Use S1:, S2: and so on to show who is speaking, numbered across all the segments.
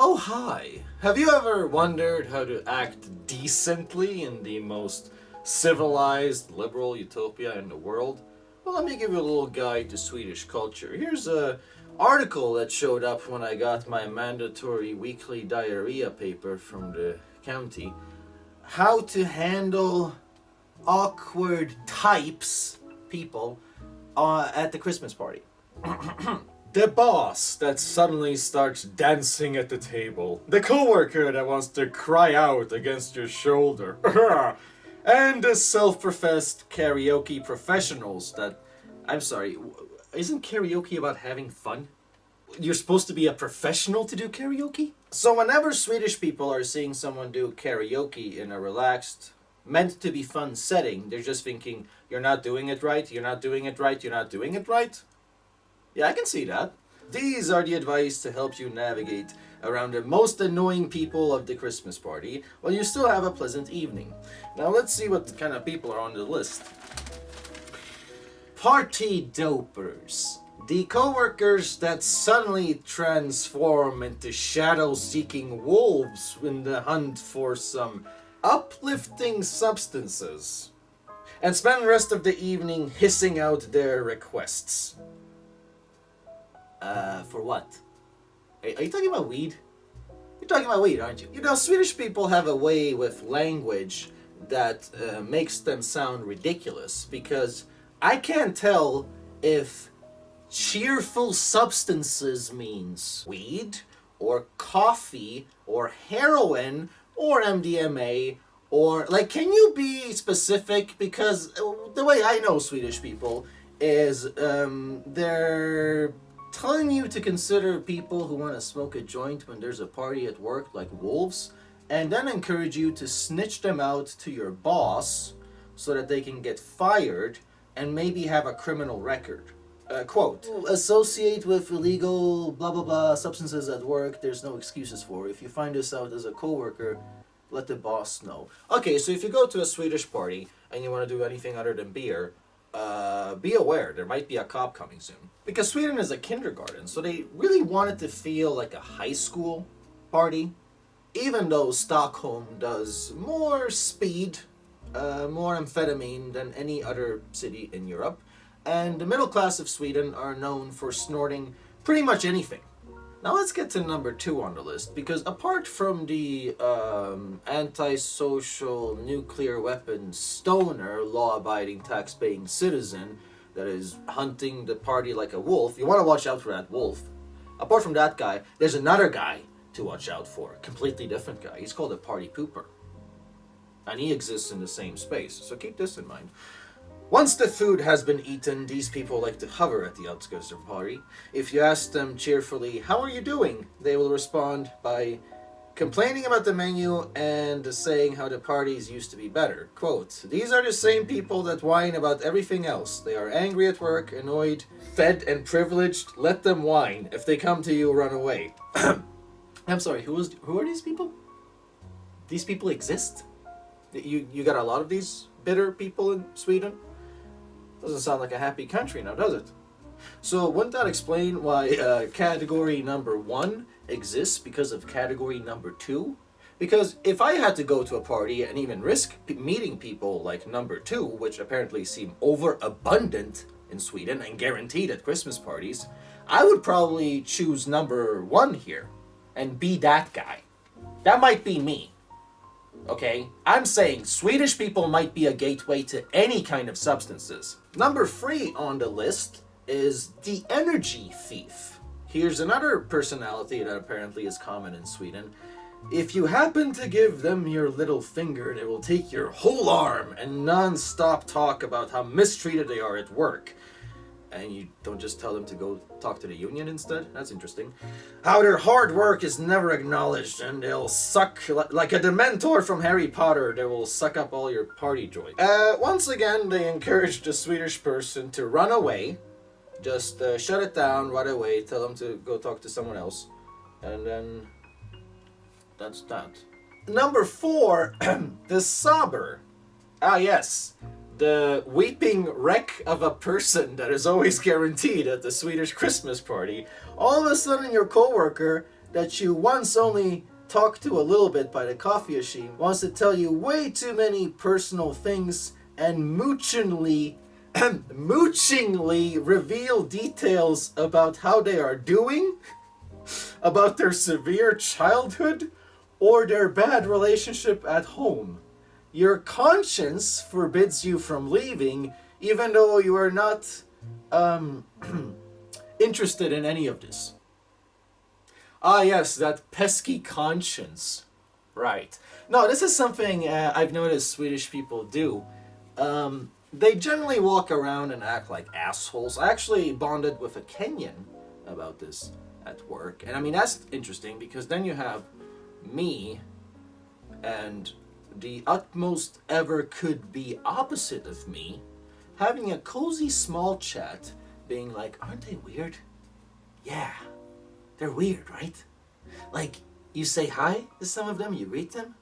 S1: Oh, hi. Have you ever wondered how to act decently in the most civilized, liberal utopia in the world? Well, let me give you a little guide to Swedish culture. Here's a article that showed up when I got my mandatory weekly diarrhea paper from the county. How to handle awkward people at the Christmas party. The boss that suddenly starts dancing at the table. The coworker that wants to cry out against your shoulder. And the self-professed karaoke professionals that... I'm sorry, isn't karaoke about having fun? You're supposed to be a professional to do karaoke? So whenever Swedish people are seeing someone do karaoke in a relaxed, meant to be fun setting, they're just thinking, you're not doing it right, you're not doing it right, you're not doing it right. Yeah, I can see that. These are the advice to help you navigate around the most annoying people of the Christmas party while you still have a pleasant evening. Now let's see what kind of people are on the list. Party dopers. The coworkers that suddenly transform into shadow-seeking wolves in the hunt for some uplifting substances and spend the rest of the evening hissing out their requests. For what? Are you talking about weed? You're talking about weed, aren't you? You know, Swedish people have a way with language that makes them sound ridiculous, because I can't tell if cheerful substances means weed, or coffee, or heroin, or MDMA, or, like, can you be specific? Because the way I know Swedish people is, they're telling you to consider people who want to smoke a joint when there's a party at work like wolves, and then encourage you to snitch them out to your boss so that they can get fired and maybe have a criminal record. Quote, associate with illegal blah blah blah substances at work, there's no excuses for. If you find this out as a coworker, let the boss know. Okay, so if you go to a Swedish party and you want to do anything other than beer, be aware, there might be a cop coming soon. Because Sweden is a kindergarten, so they really want it to feel like a high school party. Even though Stockholm does more speed, more amphetamine than any other city in Europe. And the middle class of Sweden are known for snorting pretty much anything. Now let's get to number 2 on the list, because apart from the antisocial nuclear weapon stoner, law-abiding tax-paying citizen that is hunting the party like a wolf, you want to watch out for that wolf. Apart from that guy, there's another guy to watch out for, a completely different guy. He's called a party pooper. And he exists in the same space, so keep this in mind. Once the food has been eaten, these people like to hover at the outskirts of the party. If you ask them cheerfully, how are you doing? They will respond by complaining about the menu and saying how the parties used to be better. Quote, these are the same people that whine about everything else. They are angry at work, annoyed, fed and privileged. Let them whine. If they come to you, run away. I'm sorry, who are these people? These people exist? You got a lot of these bitter people in Sweden? Doesn't sound like a happy country now, does it? So wouldn't that explain why category number 1 exists because of category number 2? Because if I had to go to a party and even risk meeting people like number 2, which apparently seem overabundant in Sweden and guaranteed at Christmas parties, I would probably choose number 1 here and be that guy. That might be me. Okay, I'm saying Swedish people might be a gateway to any kind of substances. Number 3 on the list is the energy thief. Here's another personality that apparently is common in Sweden. If you happen to give them your little finger, they will take your whole arm and non-stop talk about how mistreated they are at work. And you don't just tell them to go talk to the union instead? That's interesting. How their hard work is never acknowledged, and they'll suck, like a Dementor from Harry Potter, they will suck up all your party joy. Once again, they encourage the Swedish person to run away. Just shut it down, run away, tell them to go talk to someone else. And then that's that. Number 4, the sobber. Ah yes, the weeping wreck of a person that is always guaranteed at the Swedish Christmas party. All of a sudden your coworker that you once only talked to a little bit by the coffee machine wants to tell you way too many personal things and moochingly reveal details about how they are doing, about their severe childhood, or their bad relationship at home. Your conscience forbids you from leaving, even though you are not interested in any of this. Ah, yes, that pesky conscience. Right. No, this is something I've noticed Swedish people do. They generally walk around and act like assholes. I actually bonded with a Kenyan about this at work. And I mean, that's interesting because then you have me and the utmost ever could be opposite of me having a cozy small chat, being like, aren't they weird? Yeah. They're weird, right? Like, you say hi to some of them, you greet them,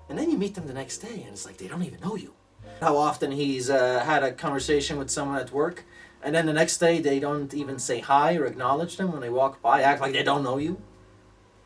S1: and then you meet them the next day, and it's like they don't even know you. How often he's had a conversation with someone at work, and then the next day they don't even say hi or acknowledge them when they walk by, act like they don't know you.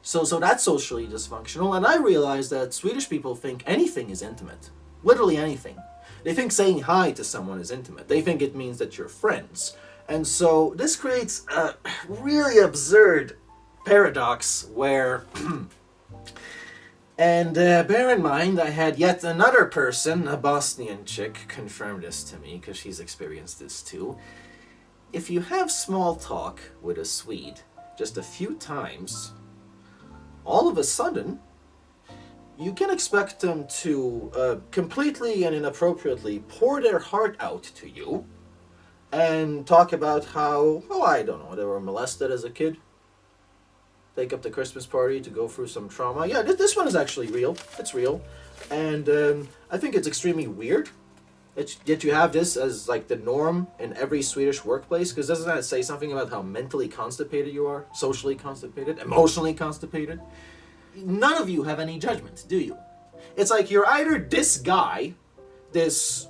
S1: So that's socially dysfunctional, and I realize that Swedish people think anything is intimate. Literally anything. They think saying hi to someone is intimate. They think it means that you're friends. And so this creates a really absurd paradox where, and bear in mind, I had yet another person, a Bosnian chick, confirm this to me, because she's experienced this too. If you have small talk with a Swede just a few times, all of a sudden, you can expect them to completely and inappropriately pour their heart out to you and talk about how, oh, I don't know, they were molested as a kid. Take up the Christmas party to go through some trauma. Yeah, this one is actually real. It's real. And I think it's extremely weird that you have this as like the norm in every Swedish workplace, because doesn't that say something about how mentally constipated you are? Socially constipated? Emotionally constipated? None of you have any judgment, do you? It's like you're either this guy, this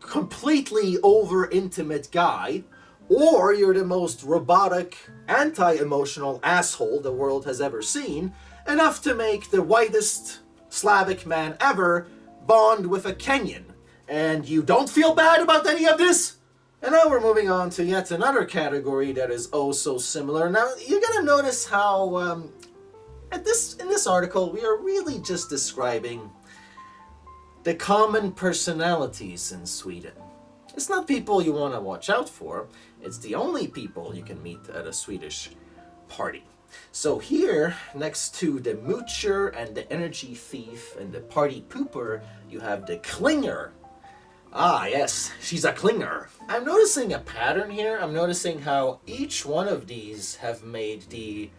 S1: completely over-intimate guy, or you're the most robotic, anti-emotional asshole the world has ever seen, enough to make the whitest Slavic man ever bond with a Kenyan. And you don't feel bad about any of this? And now we're moving on to yet another category that is oh so similar. Now, you're gonna notice how, in this article, we are really just describing the common personalities in Sweden. It's not people you want to watch out for. It's the only people you can meet at a Swedish party. So here, next to the moocher and the energy thief and the party pooper, you have the clinger. Ah, yes, she's a clinger. I'm noticing a pattern here. I'm noticing how each one of these have made the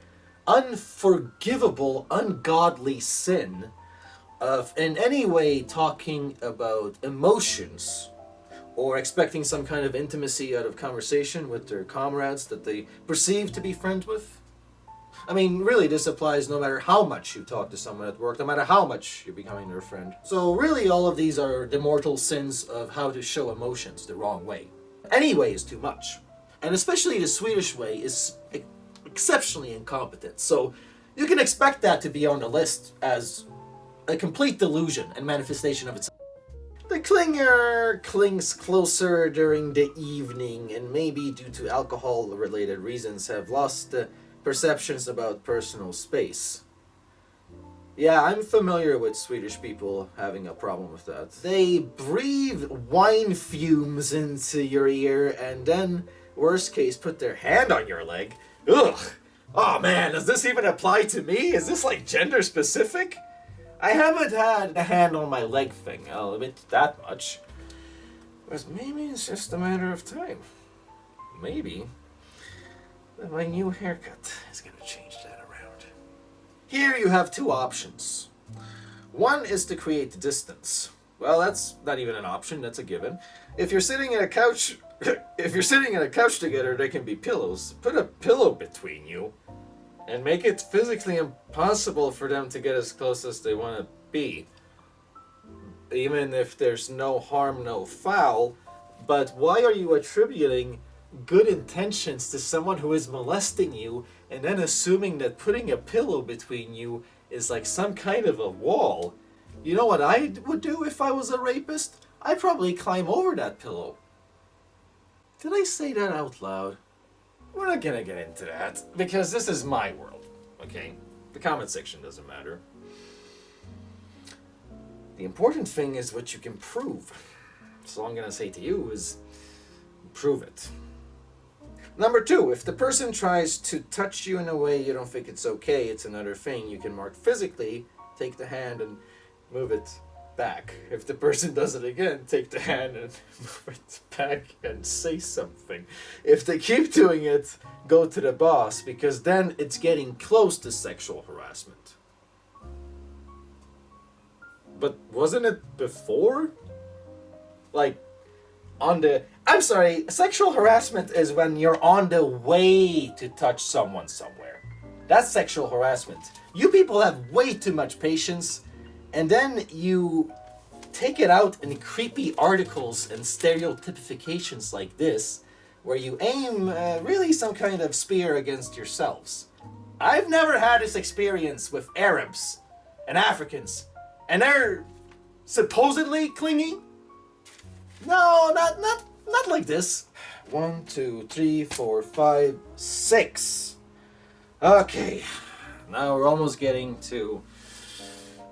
S1: unforgivable, ungodly sin of in any way talking about emotions or expecting some kind of intimacy out of conversation with their comrades that they perceive to be friends with. I mean, really, this applies no matter how much you talk to someone at work, no matter how much you're becoming their friend. So really, all of these are the mortal sins of how to show emotions the wrong way. Any way is too much. And especially the Swedish way is exceptionally incompetent. So you can expect that to be on the list as a complete delusion and manifestation of itself. The clinger clings closer during the evening and maybe due to alcohol-related reasons have lost perceptions about personal space. Yeah, I'm familiar with Swedish people having a problem with that. They breathe wine fumes into your ear and then, worst case, put their hand on your leg. Ugh! Oh man, does this even apply to me? Is this like gender specific? I haven't had a hand on my leg thing, I'll admit that much. But maybe it's just a matter of time. Maybe. But my new haircut is gonna change that around. Here you have two options. One is to create distance. Well, that's not even an option, that's a given. If you're sitting in a couch together, there can be pillows. Put a pillow between you and make it physically impossible for them to get as close as they want to be. Even if there's no harm, no foul. But why are you attributing good intentions to someone who is molesting you and then assuming that putting a pillow between you is like some kind of a wall. You know what I would do if I was a rapist? I'd probably climb over that pillow. Did I say that out loud? We're not gonna get into that, because this is my world, okay? The comment section doesn't matter. The important thing is what you can prove. So all I'm gonna say to you is, prove it. Number 2, if the person tries to touch you in a way you don't think it's okay, it's another thing. You can mark physically, take the hand and move it back. If the person does it again, take the hand and move it back and say something. If they keep doing it, go to the boss, because then it's getting close to sexual harassment. But wasn't it before? Like, I'm sorry, sexual harassment is when you're on the way to touch someone somewhere. That's sexual harassment. You people have way too much patience, and then you take it out in creepy articles and stereotypifications like this, where you aim really some kind of spear against yourselves. I've never had this experience with Arabs and Africans, and they're supposedly clingy. No, not like this. 1, 2, 3, 4, 5, 6. Okay, now we're almost getting to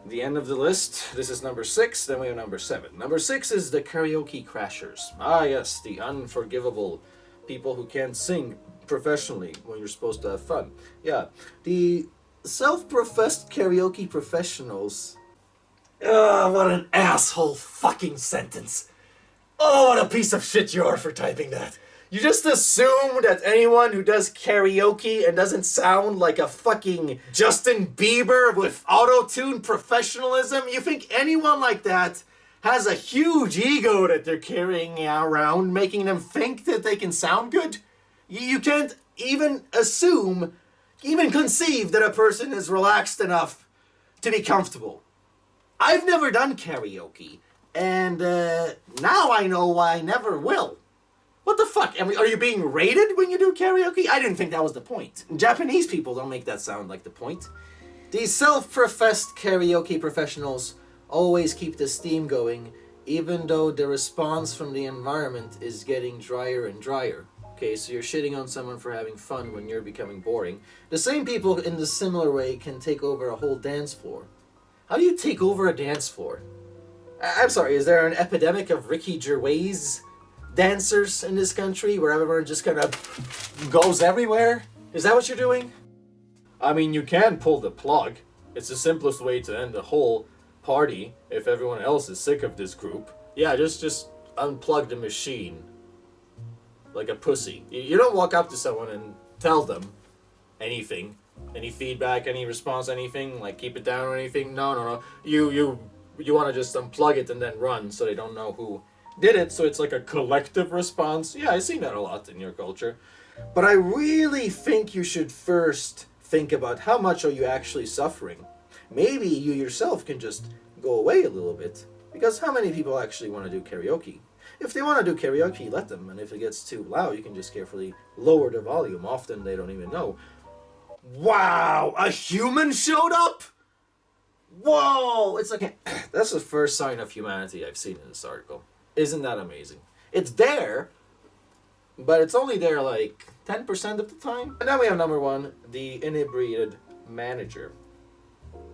S1: the end of the list. This is number 6, then we have number 7. Number 6 is the karaoke crashers. Ah yes, the unforgivable people who can't sing professionally when you're supposed to have fun. Yeah, the self-professed karaoke professionals. What an asshole fucking sentence. Oh, what a piece of shit you are for typing that. You just assume that anyone who does karaoke and doesn't sound like a fucking Justin Bieber with auto-tune professionalism, you think anyone like that has a huge ego that they're carrying around, making them think that they can sound good? You can't even assume, even conceive that a person is relaxed enough to be comfortable. I've never done karaoke, and now I know why I never will. What the fuck? Are you being rated when you do karaoke? I didn't think that was the point. Japanese people don't make that sound like the point. These self-professed karaoke professionals always keep the steam going, even though the response from the environment is getting drier and drier. Okay, so you're shitting on someone for having fun when you're becoming boring. The same people in the similar way can take over a whole dance floor. How do you take over a dance floor? I'm sorry, is there an epidemic of Ricky Gervais dancers in this country where everyone just kind of goes everywhere? Is that what you're doing? I mean, you can pull the plug. It's the simplest way to end the whole party if everyone else is sick of this group. Yeah, just unplug the machine. Like a pussy. You don't walk up to someone and tell them anything. Any feedback, any response, anything, like keep it down or anything. No. You want to just unplug it and then run so they don't know who did it, so it's like a collective response. Yeah, I've seen that a lot in your culture. But I really think you should first think about how much are you actually suffering. Maybe you yourself can just go away a little bit, because how many people actually want to do karaoke? If they want to do karaoke, let them, and if it gets too loud, you can just carefully lower the volume. Often they don't even know. Wow, a human showed up? Whoa, it's like, that's the first sign of humanity I've seen in this article. Isn't that amazing? It's there, but it's only there like 10% of the time. And then we have number 1, the inebriated manager.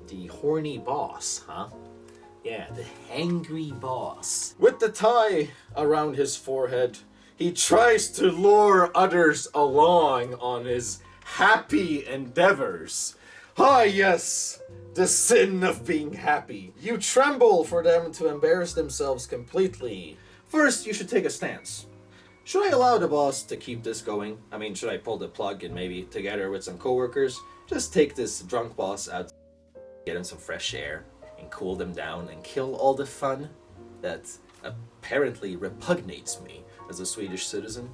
S1: The horny boss, huh? Yeah, the hangry boss. With the tie around his forehead, he tries to lure others along on his happy endeavors. Ah, yes, the sin of being happy. You tremble for them to embarrass themselves completely. First, you should take a stance. Should I allow the boss to keep this going? I mean, should I pull the plug and maybe together with some coworkers, just take this drunk boss out, get him some fresh air, and cool them down and kill all the fun that apparently repugnates me as a Swedish citizen?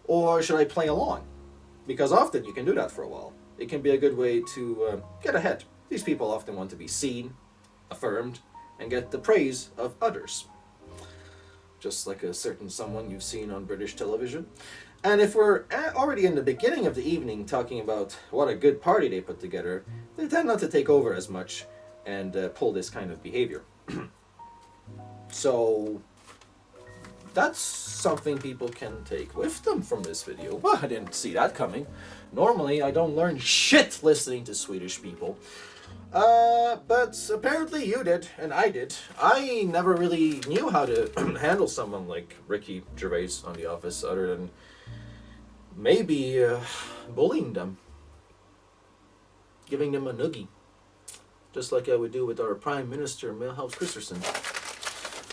S1: Or should I play along? Because often you can do that for a while. It can be a good way to get ahead. These people often want to be seen, affirmed, and get the praise of others. Just like a certain someone you've seen on British television. And if we're already in the beginning of the evening talking about what a good party they put together, they tend not to take over as much and pull this kind of behavior. So that's something people can take with them from this video. Well, I didn't see that coming. Normally, I don't learn shit listening to Swedish people. But apparently you did, and I did. I never really knew how to handle someone like Ricky Gervais on The Office, other than maybe bullying them. Giving them a noogie. Just like I would do with our Prime Minister, Milhouse Christensen.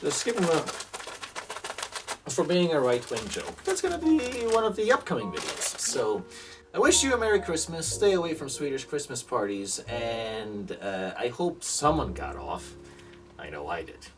S1: Just give him a... for being a right-wing joke. That's gonna be one of the upcoming videos. So, I wish you a Merry Christmas, stay away from Swedish Christmas parties, and I hope someone got off. I know I did.